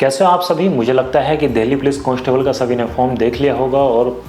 कैसे हो आप सभी। मुझे लगता है कि दिल्ली पुलिस कांस्टेबल का सभी ने फॉर्म देख लिया होगा और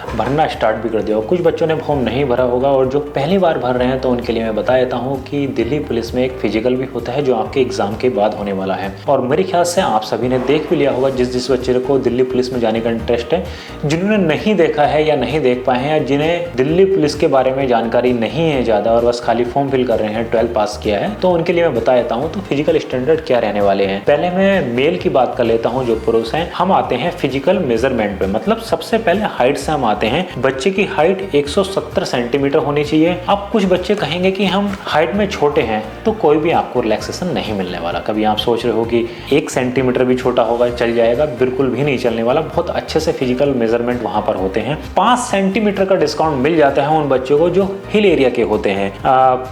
भरना स्टार्ट भी कर दिया होगा। कुछ बच्चों ने फॉर्म नहीं भरा होगा और जो पहली बार भर रहे हैं तो उनके लिए मैं बता देता हूं कि दिल्ली पुलिस में एक फिजिकल भी होता है जो आपके एग्जाम के बाद होने वाला है। और मेरे ख्याल से आप सभी ने देख भी लिया होगा जिस बच्चे को दिल्ली पुलिस में जाने का इंटरेस्ट है। जिन्होंने नहीं देखा है या नहीं देख पाए हैं या जिन्हें दिल्ली पुलिस के बारे में जानकारी नहीं है ज़्यादा और बस खाली फॉर्म फिल कर रहे हैं, 12th पास किया है, तो उनके लिए मैं बता देता हूँ तो फिजिकल स्टैंडर्ड क्या रहने वाले हैं। पहले मैं मेल की बात कर लेता हूँ। जो पुरुष हैं हम आते हैं फिजिकल मेजरमेंट पे, मतलब सबसे पहले हाइट से हम आते हैं। बच्चे की हाइट 170 सेंटीमीटर होनी चाहिए। अब कुछ बच्चे कहेंगे कि हम हाइट में छोटे हैं, तो कोई भी आपको रिलैक्सेशन नहीं मिलने वाला। कभी आप सोच रहे हो कि 1 सेंटीमीटर भी छोटा होगा चल जाएगा, बिल्कुल भी नहीं चलने वाला। बहुत अच्छे से फिजिकल मेजरमेंट वहां पर होते हैं। 5 सेंटीमीटर का डिस्काउंट मिल जाता है उन बच्चों को जो हिल एरिया के होते हैं,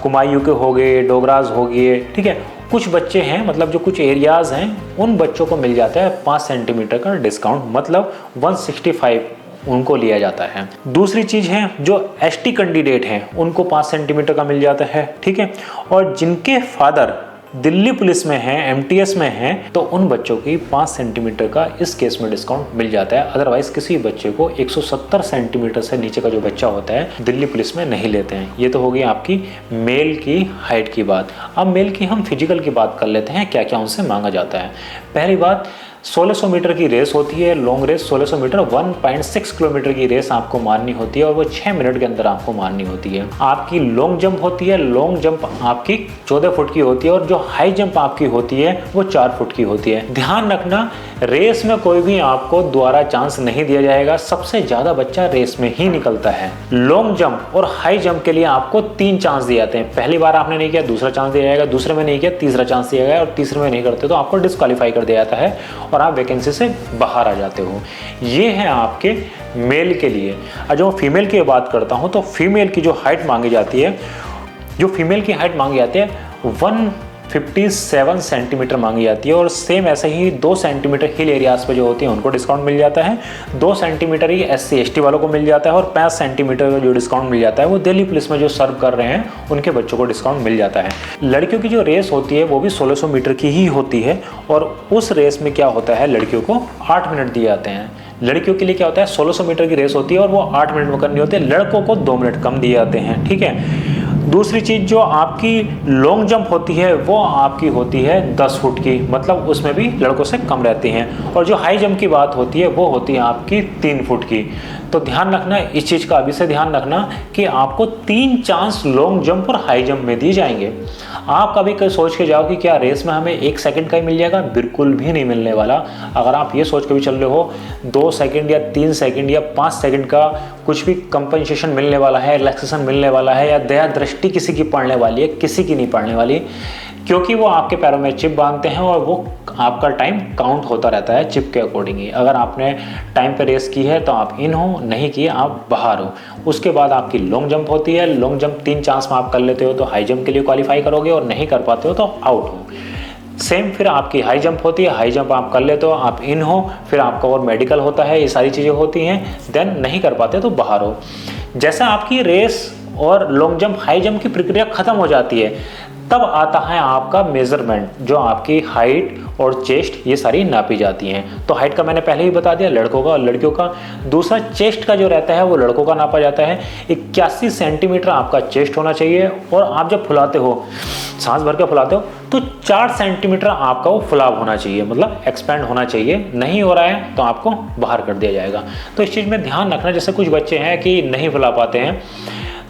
कुमायूं के हो गए, डोगराज हो गए, ठीक है। कुछ बच्चे हैं, मतलब जो कुछ एरियाज हैं, उन बच्चों को मिल जाता है 5 सेंटीमीटर का डिस्काउंट, मतलब 165 उनको लिया जाता है। दूसरी चीज है जो एसटी कैंडिडेट हैं उनको 5 सेंटीमीटर का मिल जाता है, ठीक है। और जिनके फादर दिल्ली पुलिस में है, एमटीएस में है, तो उन बच्चों की 5 सेंटीमीटर का इस केस में डिस्काउंट मिल जाता है। अदरवाइज किसी बच्चे को 170 सेंटीमीटर से नीचे का जो बच्चा होता है दिल्ली पुलिस में नहीं लेते हैं। ये तो हो गई आपकी मेल की हाइट की बात। अब मेल की हम फिजिकल की बात कर लेते हैं, क्या क्या उनसे मांगा जाता है। पहली बात, 1600 मीटर की रेस होती है, लॉन्ग रेस 1600 मीटर, 1.6 किलोमीटर की रेस आपको मारनी होती है और वो 6 मिनट के अंदर आपको मारनी होती है। आपकी लॉन्ग जंप होती है, लॉन्ग जंप आपकी 14 फुट की होती है और जो हाई जंप आपकी होती है वो 4 फुट की होती है। ध्यान रखना, रेस में कोई भी आपको दोबारा चांस नहीं दिया जाएगा। सबसे ज्यादा बच्चा रेस में ही निकलता है। लॉन्ग जंप और हाई जंप के लिए आपको 3 चांस दिए जाते हैं। पहली बार आपने नहीं किया, दूसरा चांस दिया जाएगा, दूसरे में नहीं किया, तीसरा चांस दिया जाएगा और तीसरे में नहीं करते तो आपको डिस्क्वालीफाई कर दिया जाता है और आप वैकेंसी से बाहर आ जाते हो। ये है आपके मेल के लिए। और जो फीमेल की बात करता हूं तो फीमेल की जो हाइट मांगी जाती है, जो फीमेल की हाइट मांगी जाती है 157 सेंटीमीटर मांगी जाती है। और सेम ऐसे ही 2 सेंटीमीटर हिल एरियाज पे जो होती है उनको डिस्काउंट मिल जाता है। 2 सेंटीमीटर ही SC ST वालों को मिल जाता है और 5 सेंटीमीटर का जो डिस्काउंट मिल जाता है वो दिल्ली पुलिस में जो सर्व कर रहे हैं उनके बच्चों को डिस्काउंट मिल जाता है। लड़कियों की जो रेस होती है वो भी 1600 मीटर की ही होती है और उस रेस में क्या होता है, लड़कियों को 8 मिनट दिए जाते हैं। लड़कियों के लिए क्या होता है, 1600 मीटर की रेस होती है और वो 8 मिनट में करनी होती है। लड़कों को 2 मिनट कम दिए जाते हैं, ठीक है। दूसरी चीज, जो आपकी लॉन्ग जंप होती है वो आपकी होती है 10 फुट की, मतलब उसमें भी लड़कों से कम रहती हैं। और जो हाई जंप की बात होती है वो होती है आपकी 3 फुट की। तो ध्यान रखना इस चीज का, अभी से ध्यान रखना कि आपको 3 चांस लॉन्ग जंप और हाई जंप में दिए जाएंगे। आप कभी सोच के जाओ कि क्या रेस में हमें 1 सेकंड का ही मिल जाएगा, बिल्कुल भी नहीं मिलने वाला। अगर आप ये सोच के भी चल रहे हो 2 सेकंड या 3 सेकंड या 5 सेकंड का कुछ भी कंपनसेशन मिलने वाला है, रिलैक्सेशन मिलने वाला है या दया दृष्टि किसी की पड़ने वाली है, किसी की नहीं पड़ने वाली, क्योंकि वो आपके पैरों में चिप बांधते हैं और वो आपका टाइम काउंट होता रहता है चिप के अकॉर्डिंग ही। अगर आपने टाइम पे रेस की है तो आप इन हो, नहीं की आप बाहर हो। उसके बाद आपकी लॉन्ग जंप होती है। लॉन्ग जंप 3 चांस में आप कर लेते हो तो हाई जंप के लिए क्वालिफाई करोगे और नहीं कर पाते हो तो आउट हो। सेम फिर आपकी हाई जंप होती है, हाई जंप आप कर लेते हो, आप इन हो, फिर आपका और मेडिकल होता है, ये सारी चीज़ें होती हैं, देन नहीं कर पाते तो बाहर हो। जैसा आपकी रेस और लॉन्ग जंप हाई जंप की प्रक्रिया खत्म हो जाती है तब आता है आपका मेजरमेंट, जो आपकी हाइट और चेस्ट ये सारी नापी जाती हैं। तो हाइट का मैंने पहले ही बता दिया, लड़कों का और लड़कियों का। दूसरा, चेस्ट का जो रहता है वो लड़कों का नापा जाता है। 81 सेंटीमीटर आपका चेस्ट होना चाहिए और आप जब फुलाते हो, सांस भर के फुलाते हो, तो 4 सेंटीमीटर आपका वो फुलाव होना चाहिए, मतलब एक्सपैंड होना चाहिए। नहीं हो रहा है तो आपको बाहर कर दिया जाएगा। तो इस चीज़ में ध्यान रखना। जैसे कुछ बच्चे हैं कि नहीं फुला पाते हैं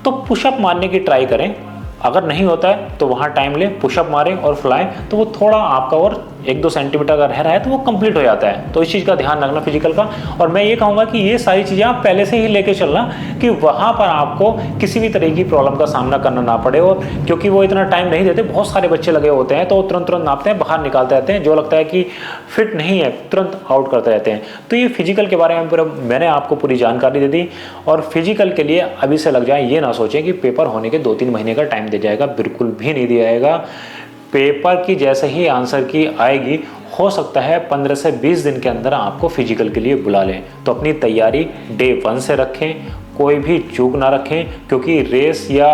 तो पुशअप मारने की ट्राई करें। अगर नहीं होता है तो वहाँ टाइम ले, पुशअप मारें और फुलाएं, तो वो थोड़ा आपका और 1-2 सेंटीमीटर अगर रह रहा है तो वो कंप्लीट हो जाता है। तो इस चीज़ का ध्यान रखना फिजिकल का। और मैं ये कहूँगा कि ये सारी चीज़ें आप पहले से ही लेके चलना कि वहाँ पर आपको किसी भी तरह की प्रॉब्लम का सामना करना ना पड़े। और क्योंकि वो इतना टाइम नहीं देते, बहुत सारे बच्चे लगे होते हैं तो तुरंत नापते हैं, बाहर निकालते रहते हैं, जो लगता है कि फिट नहीं है तुरंत आउट करते रहते हैं। तो ये फिजिकल के बारे में मैंने आपको पूरी जानकारी दे दी। और फिजिकल के लिए अभी से लग जाए, ये ना सोचें कि पेपर होने के 2-3 महीने का टाइम दिया जाएगा, बिल्कुल भी नहीं दिया जाएगा। पेपर की जैसे ही आंसर की आएगी, हो सकता है 15 से 20 दिन के अंदर आपको फिजिकल के लिए बुला लें। तो अपनी तैयारी डे 1 से रखें, कोई भी चूक ना रखें, क्योंकि रेस या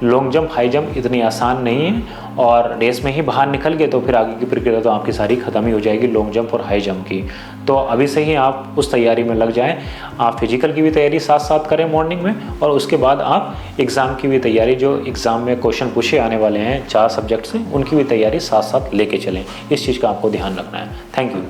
लॉन्ग जंप हाई जंप इतनी आसान नहीं है, और रेस में ही बाहर निकल गए तो फिर आगे की प्रक्रिया तो आपकी सारी ख़त्म ही हो जाएगी लॉन्ग जंप और हाई जंप की। तो अभी से ही आप उस तैयारी में लग जाएं। आप फिजिकल की भी तैयारी साथ साथ करें मॉर्निंग में, और उसके बाद आप एग्ज़ाम की भी तैयारी, जो एग्ज़ाम में क्वेश्चन पूछे आने वाले हैं 4 सब्जेक्ट से, उनकी भी तैयारी साथ साथ लेके चलें। इस चीज़ का आपको ध्यान रखना है। Thank you.